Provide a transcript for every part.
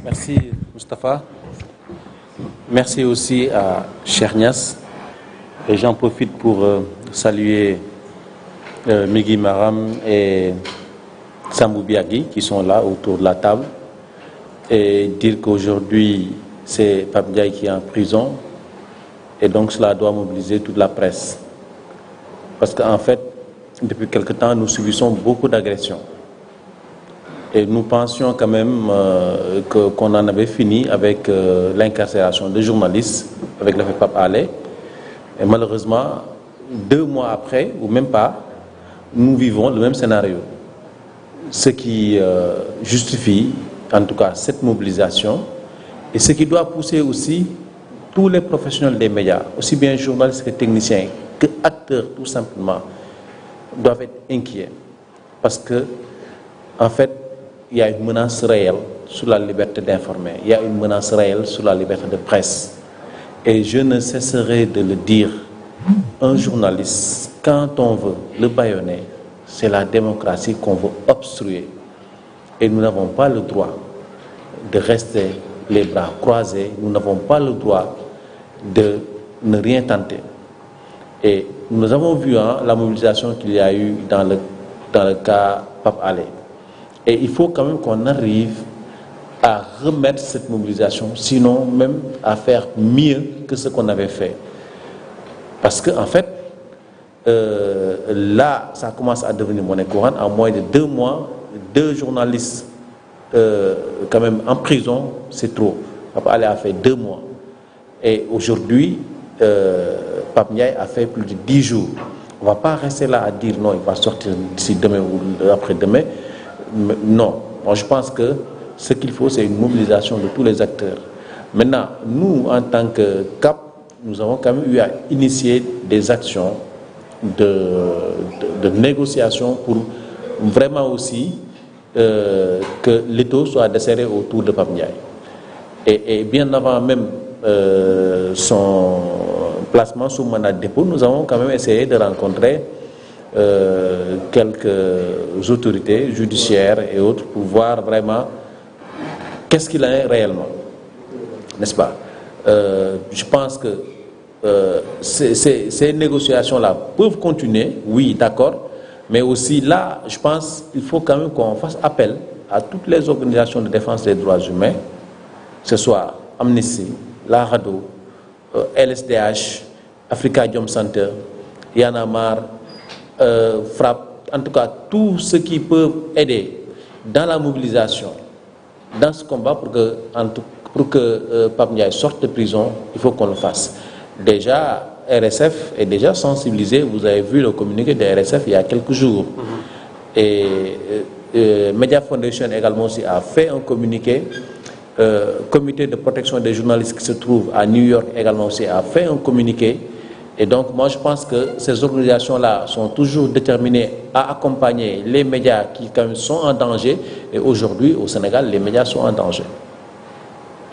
Merci Moustapha. Merci aussi à Cheikh Niass. Et j'en profite pour saluer Migui Maram et Sambou Biagui qui sont là autour de la table et dire qu'aujourd'hui c'est Pape Ndiaye qui est en prison et donc cela doit mobiliser toute la presse. Parce qu'en fait, depuis quelque temps, nous subissons beaucoup d'agressions. Et nous pensions quand même qu'on en avait fini avec l'incarcération de journalistes, avec l'affaire Pape Alé. Et malheureusement, 2 mois après, ou même pas, nous vivons le même scénario. Ce qui justifie, en tout cas, cette mobilisation, et ce qui doit pousser aussi tous les professionnels des médias, aussi bien journalistes que techniciens, que acteurs, tout simplement, doivent être inquiets. Parce que, en fait, il y a une menace réelle sur la liberté d'informer. Il y a une menace réelle sur la liberté de presse. Et je ne cesserai de le dire, un journaliste, quand on veut le bâillonner, c'est la démocratie qu'on veut obstruer. Et nous n'avons pas le droit de rester les bras croisés, nous n'avons pas le droit de ne rien tenter. Et nous avons vu la mobilisation qu'il y a eu dans le cas Pape Alé. Et il faut quand même qu'on arrive à remettre cette mobilisation, sinon même à faire mieux que ce qu'on avait fait. Parce qu'en fait, là, ça commence à devenir monnaie courante. En moins de 2 mois, 2 journalistes quand même en prison, c'est trop. Pape Alé a fait 2 mois. Et aujourd'hui, Pape Ndiaye a fait plus de 10 jours. On ne va pas rester là à dire non, il va sortir d'ici demain ou après-demain. Non, moi je pense que ce qu'il faut, c'est une mobilisation de tous les acteurs. Maintenant, nous, en tant que CAP, nous avons quand même eu à initier des actions de négociation pour vraiment aussi que l'étau soit desserré autour de Pape Ndiaye. Et bien avant même son placement sous mandat de dépôt, nous avons quand même essayé de rencontrer quelques autorités judiciaires et autres pour voir vraiment qu'est-ce qu'il en est réellement, n'est-ce pas? Je pense que ces négociations-là peuvent continuer, oui, d'accord, mais aussi là, je pense qu'il faut quand même qu'on fasse appel à toutes les organisations de défense des droits humains, que ce soit Amnesty, la RADDHO, LSDH, Africa Jom Center, Y en a marre, FRAPP, en tout cas tout ce qui peut aider dans la mobilisation, dans ce combat pour que Pape Ndiaye sorte de prison, il faut qu'on le fasse. Déjà, RSF est déjà sensibilisé, vous avez vu le communiqué de RSF il y a quelques jours. Et Media Foundation également aussi a fait un communiqué. Comité de protection des journalistes qui se trouve à New York également aussi a fait un communiqué. Et donc moi je pense que ces organisations-là sont toujours déterminées à accompagner les médias qui quand même sont en danger. Et aujourd'hui au Sénégal, les médias sont en danger.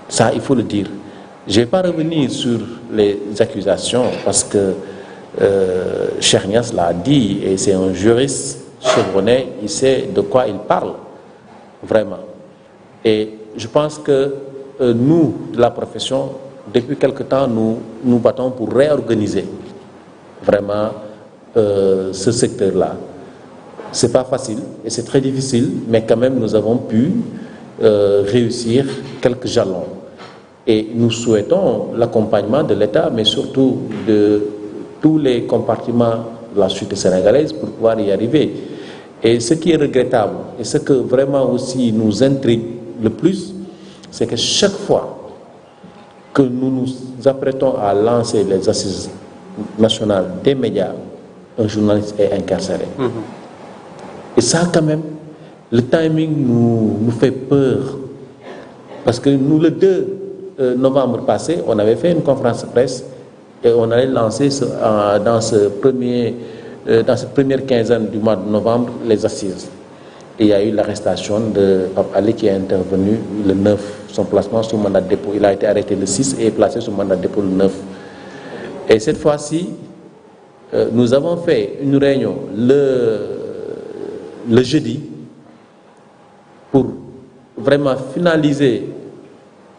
Ça, il faut le dire. Je ne vais pas revenir sur les accusations parce que Cheikh Niass l'a dit et c'est un juriste chevronné, il sait de quoi il parle, vraiment. Et je pense que nous, de la profession, depuis quelque temps, nous nous battons pour réorganiser vraiment ce secteur-là. Ce n'est pas facile et c'est très difficile, mais quand même nous avons pu réussir quelques jalons. Et nous souhaitons l'accompagnement de l'État, mais surtout de tous les compartiments de la société sénégalaise pour pouvoir y arriver. Et ce qui est regrettable, et ce que vraiment aussi nous intrigue le plus, c'est que chaque fois que nous nous apprêtons à lancer les assises nationales des médias, un journaliste est incarcéré. Et ça, quand même, le timing nous fait peur. Parce que nous, le 2 novembre passé, on avait fait une conférence de presse et on allait lancer dans cette première quinzaine du mois de novembre les assises. Et il y a eu l'arrestation de Pape Alé qui est intervenu le 9, son placement sous mandat de dépôt. Il a été arrêté le 6 et placé sous mandat de dépôt le 9. Et cette fois-ci, nous avons fait une réunion le jeudi pour vraiment finaliser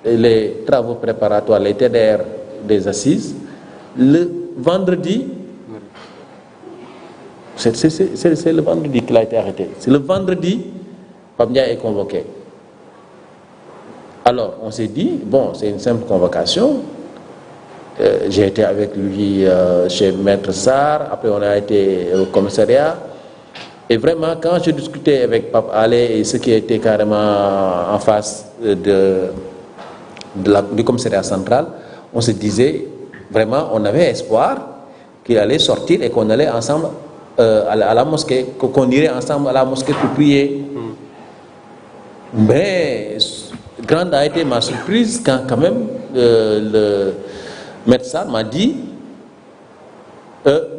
les travaux préparatoires, les TDR des assises. Le vendredi, c'est le vendredi qu'il a été arrêté. C'est le vendredi, Pape Ndiaye est convoqué. Alors, on s'est dit, bon, c'est une simple convocation. J'ai été avec lui chez Maître Sarr, après on a été au commissariat. Et vraiment, quand je discutais avec Pape Alé et ceux qui étaient carrément en face du commissariat central, on se disait, vraiment, on avait espoir qu'il allait sortir et qu'on allait ensemble à la mosquée, qu'on irait ensemble à la mosquée pour prier. Mais grande a été ma surprise quand même le Maître Sarr m'a dit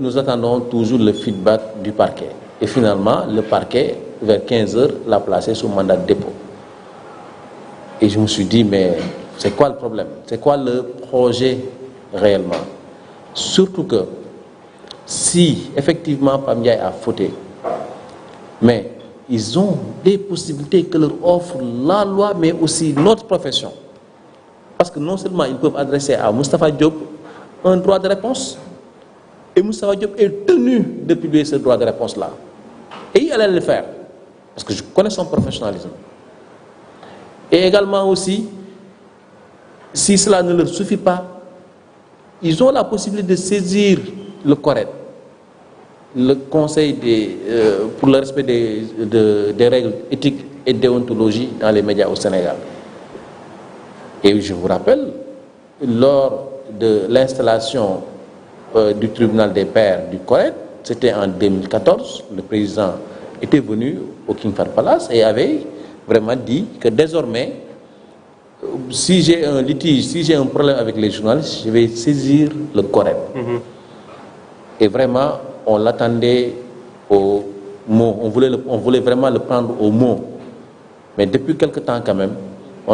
nous attendons toujours le feedback du parquet. Et finalement, le parquet, vers 15h, l'a placé sous mandat de dépôt. Et je me suis dit, mais c'est quoi le problème? C'est quoi le projet réellement? Surtout que si effectivement Pape Ndiaye a fauté, mais ils ont des possibilités que leur offre la loi, mais aussi notre profession. Parce que non seulement ils peuvent adresser à Moustapha Diop un droit de réponse, et Moustapha Diop est tenu de publier ce droit de réponse-là. Et il allait le faire, parce que je connais son professionnalisme. Et également aussi, si cela ne leur suffit pas, ils ont la possibilité de saisir le CORED, le Conseil pour le respect des règles éthiques et déontologie dans les médias au Sénégal. Et je vous rappelle, lors de l'installation du tribunal des pairs du CORED, c'était en 2014, le président était venu au King Fahd Palace et avait vraiment dit que désormais, si j'ai un litige, si j'ai un problème avec les journalistes, je vais saisir le CORED. Et vraiment, on l'attendait au mot, on voulait vraiment le prendre au mot. Mais depuis quelque temps quand même,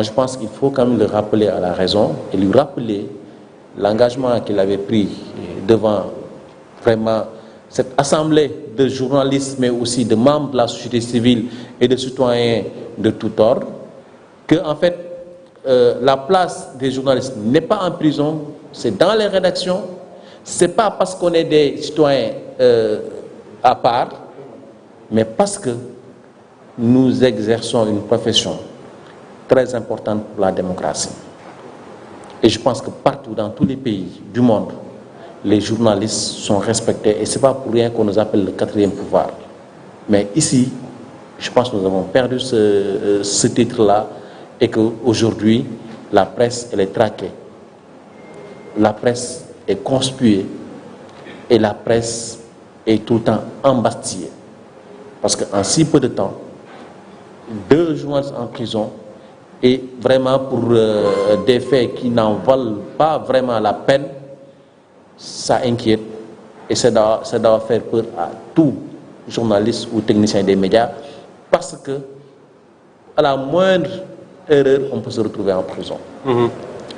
je pense qu'il faut quand même le rappeler à la raison et lui rappeler l'engagement qu'il avait pris devant vraiment cette assemblée de journalistes, mais aussi de membres de la société civile et de citoyens de tout ordre, que en fait, la place des journalistes n'est pas en prison, c'est dans les rédactions. C'est pas parce qu'on est des citoyens à part, mais parce que nous exerçons une profession très importante pour la démocratie. Et je pense que partout, dans tous les pays du monde, les journalistes sont respectés. Et ce n'est pas pour rien qu'on nous appelle le quatrième pouvoir. Mais ici, je pense que nous avons perdu ce titre-là et qu'aujourd'hui, la presse, elle est traquée. La presse est conspuée et la presse est tout le temps embastillée. Parce qu'en si peu de temps, 2 journalistes en prison et vraiment pour des faits qui n'en valent pas vraiment la peine, ça inquiète et ça doit faire peur à tout journaliste ou technicien des médias parce que à la moindre erreur, on peut se retrouver en prison.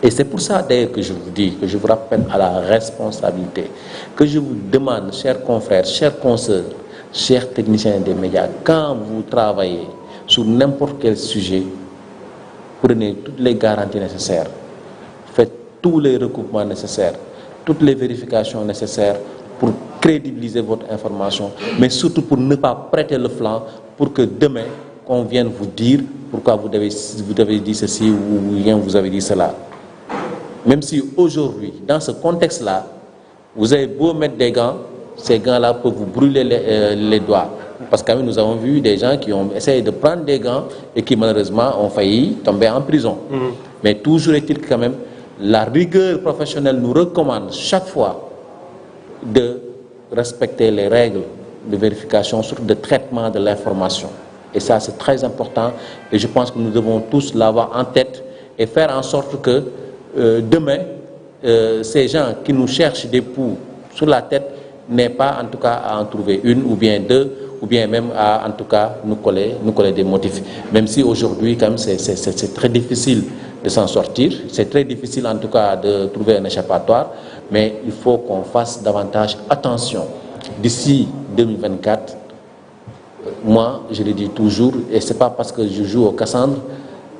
Et c'est pour ça d'ailleurs que je vous dis, que je vous rappelle à la responsabilité, que je vous demande, chers confrères, chers consoeurs, chers techniciens des médias, quand vous travaillez sur n'importe quel sujet, prenez toutes les garanties nécessaires, faites tous les recoupements nécessaires, toutes les vérifications nécessaires pour crédibiliser votre information, mais surtout pour ne pas prêter le flanc pour que demain, qu'on vienne vous dire pourquoi vous avez dit ceci ou bien vous avez dit cela. Même si aujourd'hui, dans ce contexte-là, vous avez beau mettre des gants, ces gants-là peuvent vous brûler les doigts. Parce que nous avons vu des gens qui ont essayé de prendre des gants et qui malheureusement ont failli tomber en prison. Mais toujours est-il que quand même, la rigueur professionnelle nous recommande chaque fois de respecter les règles de vérification, surtout de traitement de l'information. Et ça, c'est très important. Et je pense que nous devons tous l'avoir en tête et faire en sorte que demain, ces gens qui nous cherchent des poux sur la tête n'aient pas en tout cas à en trouver une ou bien deux, ou bien même à en tout cas nous coller des motifs. Même si aujourd'hui, quand même, c'est très difficile de s'en sortir. C'est très difficile en tout cas de trouver un échappatoire. Mais il faut qu'on fasse davantage attention. D'ici 2024, moi, je le dis toujours, et ce n'est pas parce que je joue au Cassandre,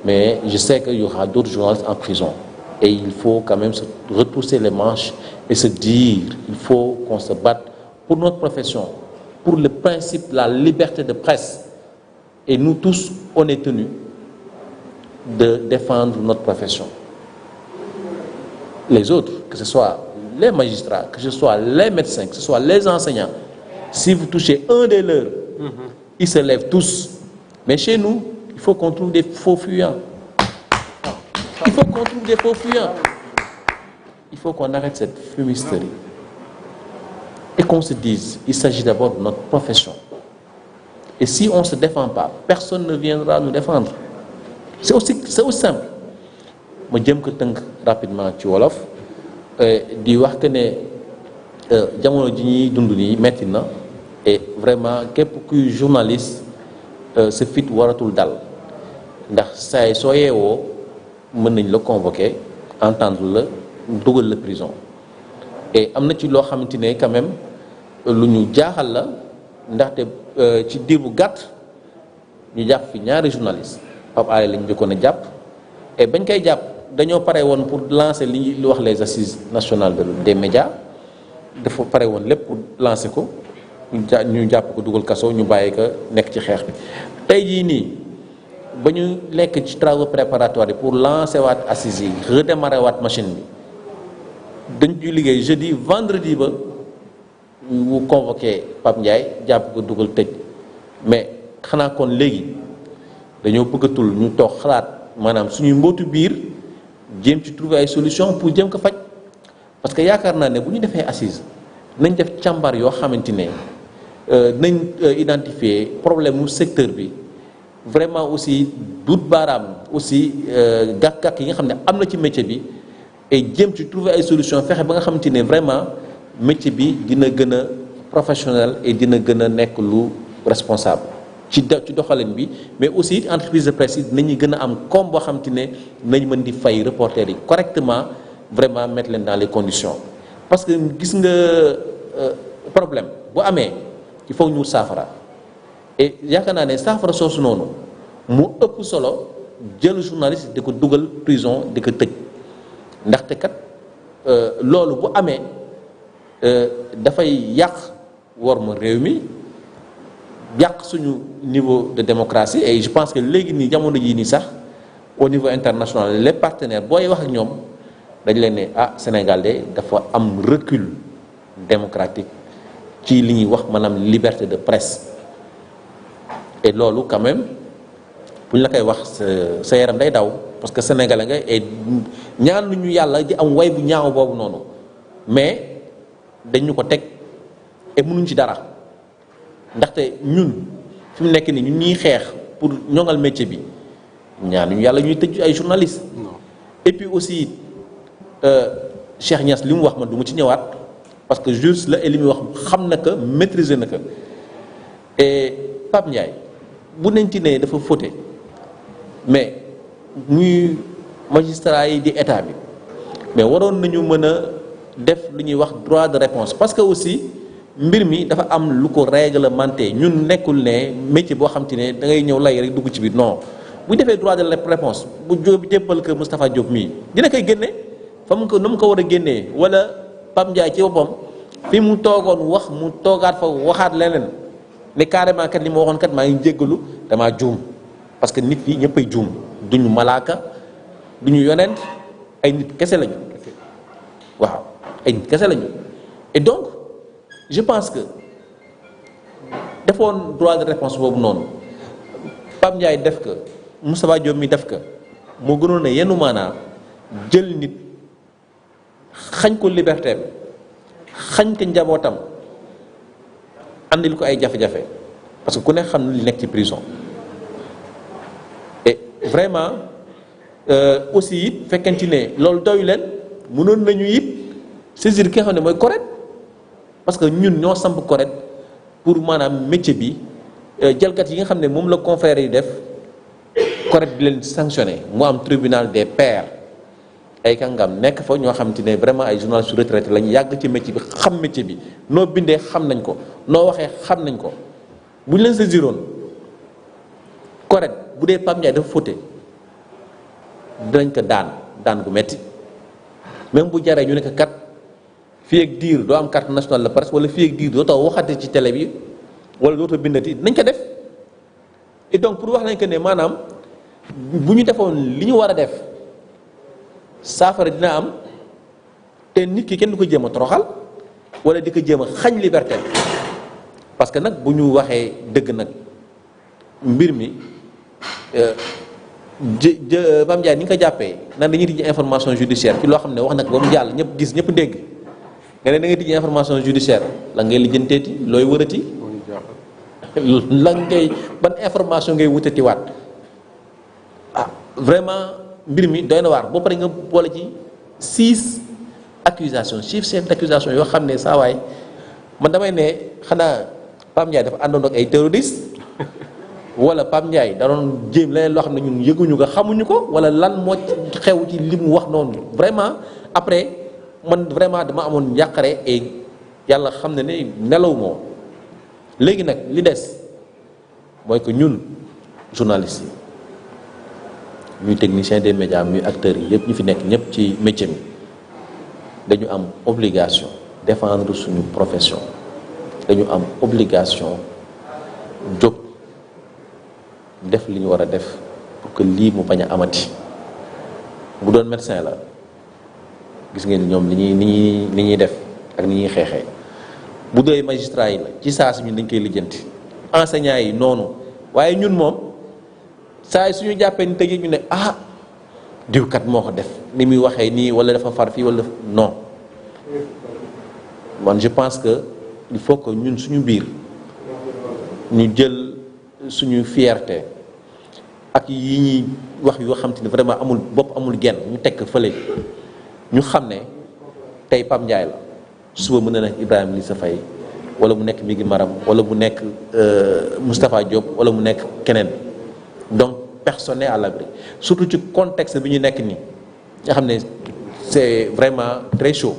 mais je sais qu'il y aura d'autres journalistes en prison. Et il faut quand même se retrousser les manches et se dire, il faut qu'on se batte pour notre profession, pour le principe de la liberté de presse. Et nous tous, on est tenus de défendre notre profession. Les autres, que ce soit les magistrats, que ce soit les médecins, que ce soit les enseignants, si vous touchez un des leurs, ils se lèvent tous. Mais chez nous, il faut qu'on trouve des faux fuyants. Il faut qu'on trouve des faux fuyants. Il faut qu'on arrête cette fumisterie. Et qu'on se dise, il s'agit d'abord de notre profession. Et si on ne se défend pas, personne ne viendra nous défendre. C'est aussi simple. Je vais vous rapidement ci wolof di wax que ne jamono ji ñuy dund nii metti na et vraiment képp kuy journaliste sa fit waratul dal ndax saay soo yeewoo mën nañ la convoquer entendre la dugal la prison et am na ci loo xamante ne quand même lu ñu jaaxal la ndaxte ci diir bu gàtt ñu jàpp fi ñaari journaliste Pape Alé lañ jëkkoon a jàpp et bañ koy jàpp dañoo pare woon pour lancer li wax les assises nationales des médias dafa pare woon lépp pour lancer ko ñu jàpp ko dugal kaso ñu bàyyi ko nekk ci xeex bi tey jii nii ba ñu nekk ci travaux préparatoires yi pour lancer waat assises yi redémarrer waat machine bi dañ ciy liggéey jeudi vendredi ba ñu convoqué Pape Ndiaye jàpp ko dugal tëj mais xanaa kon léegi dañoo bëggatul ñu toog xalaat maanaam suñuy mbootu biir jéem ci trouver ay solution pour jéem ko faj parce que yaakaar naa ne bu ñu defee assise nañ def càmbar yoo xamante ne nañ identifier problème mu secteur bi vraiment aussi dut baaraam aussi gàkk-gàkk yi nga xam ne am na ci métier bi et jéem ci trouver ay solution fexe ba nga xamante ne vraiment métier bi dina gën a professionnel et dina gën a nekk lu responsable ci doxalin bi mais aussi entreprise de presse yi dinañu gën a am comme boo xamante ne nañ mën di fay reporter yi correctement vraiment mettre leen dans les conditions parce que gis nga problème bu amee il faut ñu saafara et yaakaar naa ne saafara soosu noonu mu ëpp solo jël journaliste di ko dugal prison di ko tëj ndaxte kat loolu bu amee dafay yàq war ma réew mi yàq suñu niveau de démocratie et je pense que léegi nii jamono jii nii sax au niveau international les partenaires booy wax ak ñoom dañ leen ne Sénégal de dafa am recul démocratique ci li ñuy wax maanaam liberté de presse et loolu quand même bu ñu la koy wax sa yaram day daw parce que sénégalais nga et ñaan lu ñu yàlla di am way bu ñaaw boobu noonu mais dañu ko teg et mënuñ ci dara ndaxte ñun fi mu nekk nii ñun ñuy xeex pour ñoŋal métier bi ñaanuñu yàlla ñuy tëj ay journalistes. Et puis aussi Cheikh Niass li mu wax man du ma ci ñëwaat parce que juste la et li muy wax xam na ko maîtriser na ko et Pape Ndiaye bu nañ ci ne dafa fauté mais muy magistrat yi di état bi mais waroon nañu mën a def lu ñuy wax droit de réponse parce que aussi mbir mi dafa am lu ko réglementé ñun nekkul ne métier boo xam te ne da ngay ñëw lay rek dugg ci biir non bu defee droit de réponse bu jóg jébbal ko Moustapha Diop mii dina koy génne fa mu ko nu mu ko war a génnee wala Pape Ndiaye ci boppam fi mu toogoon wax mu toogaat fa waxaat leneen ne carrément kat li ma waxoon kat maa ngi jéggalu damaa juum parce que nit yi ñëppay juum duñu malaaka duñu yonent ay nit kese lañu waaw ay nit kese lañu et donc je pense que defoon droit de réponse boobu noonu Pape Ndiaye def ko Moustapha Diop mi def ko moo gënoon a yenu maanaa jël nit xañ ko liberté xañ ko njabootam andil ko ay jafe-jafe parce que ku ne xam na li nekk ci prison et vraiment aussi it fekkenti ne loolu doyu leen mënoon nañu it saisir ki nga xam ne mooy correct parce que ñun ñoo samp correct pour maanaam métier bi jalgat yi nga xam ne moom la confrère yi def correct di leen sanctionné mu am tribunal des pairs ay kàngam nekk fa ñoo xam te ne vraiment ay journalistes retraité lañu yàgg ci métier bi xam métier bi noo bindee xam nañ ko noo waxee xam nañ ko bu ñu leen saisiroon correct bu dee Pape Ndiaye dafa fauté dinañ ko daan gu metti même bu jaree ñu ne ko kat fii ak diir doo am carte nationale de presse wala fii ak diir dootoo waxati ci télé bi wala dootoo bindati nañ ko def. et donc pour wax lañ que ne maanaam bu ñu defoon li ñu war a def saafara dina am te nit ki kenn du ko jéem a toroxal wala di ko jéem a xañ liberté parce que nag bu ñu waxee dëgg nag mbir mi Mame Ndiaye ni nga ko jàppee nan dañuy tijji information judiciaire ci loo xam ne wax nag ba mu jàll ñëpp gis ñëpp dégg nga ne da ngay tijji information judiciaire la ngay lijjanteeti looy wërati la ngay ban information ngay wutati waat vraiment mbir mi doy na waar boo pare nga boole ci 6 accusations chef d'accusation yoo xam ne saa waay man damay ne xanaa Pape Ndiaye dafa àndoon ak ay terroristes wala Pape Ndiaye da doon jéem leneen loo xam ne ñun yëguñu ko xamuñu ko wala lan moo xew ci li mu wax noonu vraiment après man vraiment dama amoon yàqare et yàlla xam ne ne nelaw moo léegi nag li des mooy que ñun journalistes yi ñuy techniciens des médias muy acteurs yi yëpp ñu fi nekk ñëpp ci métier mi dañu am obligation défendre suñu profession dañu am obligation jóg def li ñu war a def pour que lii mu bañ a amati bu doon médecin la gis ngeen ñoom li ñuy def ak ni ñuy xeexee bu doy magistrat yi la ci saa si ñun dañ koy lijjanti enseignants yi noonu waaye ñun moom saa yi suñu jàppee ni tëjee ñu ne diwkat moo ko def ni muy waxee nii wala dafa far fii wala non man je pense que il faut que ñun suñu biir ñu jël suñu fierté ak yi ñuy wax yoo xam te ne vraiment amul bopp amul genn ñu tekk fële ñu xam ne tey Pape Ndiaye la suba mën na nekk Ibrahima Lissa Faye wala mu nekk Migi Maram wala mu nekk Moustapha Diop wala mu nekk keneen donc personne n'est à l'abri surtout ci contexte bi ñu nekk nii nga xam ne c'est vraiment très chaud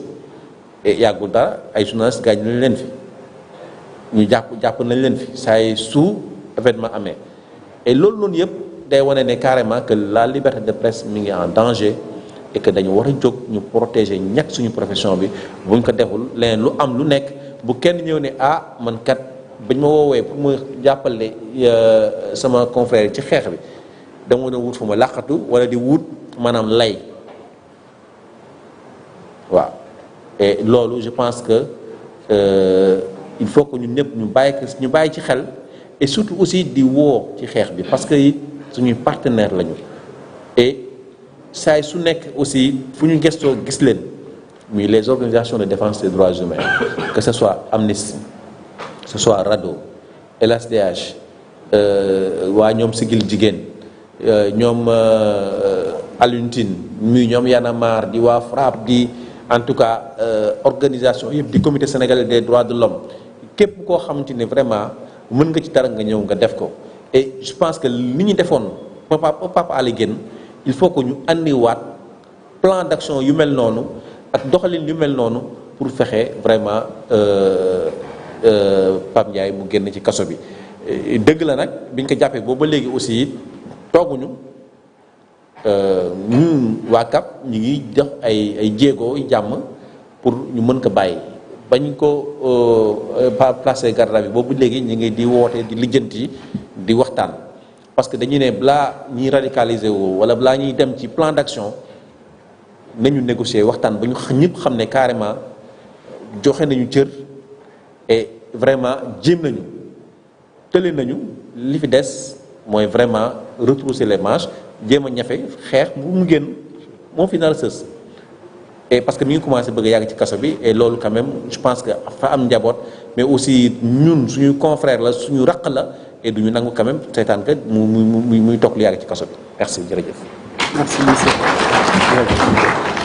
et yàggul dara ay journalistes gaañ nañ leen fi ñu jàpp nañ leen fi saa yi su événement amee et loolu noonu yëpp day wane ne carrément que la liberté de presse mi ngi en danger et que dañu war a jóg ñu protéger ñàkk suñu profession bi buñ ko deful leneen lu am lu nekk bu kenn ñëw ne man kat bañ ma woowee pour ma jàppale sama confrère ci xeex bi dama doon wut fu ma làqatu wala di wut maanaam lay waaw et loolu je pense que il faut que ñun ñëpp ñu bàyyi ci xel et surtout aussi di woo ci xeex bi parce que it suñuy partenaire lañu et saa su nekk aussi fu ñu gëstoo gis leen muy les organisations de défense des droits humains que ce soit Amnesty que ce soit RADDHO LHDH waa ñoom Sigil Jigéen ñoom Alioune Tine muy ñoom Y'en a marre di waa FRAPP di en tout cas organisation yëpp di comité sénégalais des droits de l'homme képp koo xamante ne vraiment mën nga ci dara nga ñëw nga def ko et je pense que li ñu defoon Papa Alé Guène il faut que ñu andiwaat plan d'action yu mel noonu ak doxalin yu mel noonu pour fexe vraiment Pape Ndiaye mu génn ci kaso bi dëgg la nag biñ ko jàppee boobu ba léegi aussi it tooguñu ñun waa CAP ñu ngi def ay jéego jàmm pour ñu mën ko bàyyi bañ ko placé garde à vue boobu léegi ñu ngi di woote di lijjanti di waxtaan parce que dañuy ne balaa ñuy radicaliser wu wala balaa ñuy dem ci plan d'action nañu négocier waxtaan ba ñu ñëpp xam ne carrément joxe nañu cër et vraiment jéem nañu tële nañu li fi des mooy vraiment retrousser les manches jéem a ñafe xeex bu mu génn moo fi nar a sës et parce que mi ngi commencé bëgg a yàgg ci kaso bi et loolu quand même je pense que fa am njaboot mais aussi ñun suñu confrère la suñu raq la et duñu nangu quand même seetaan que muy toog lu yàgg ci kaso bi merci jërëjëf. merci monsieur.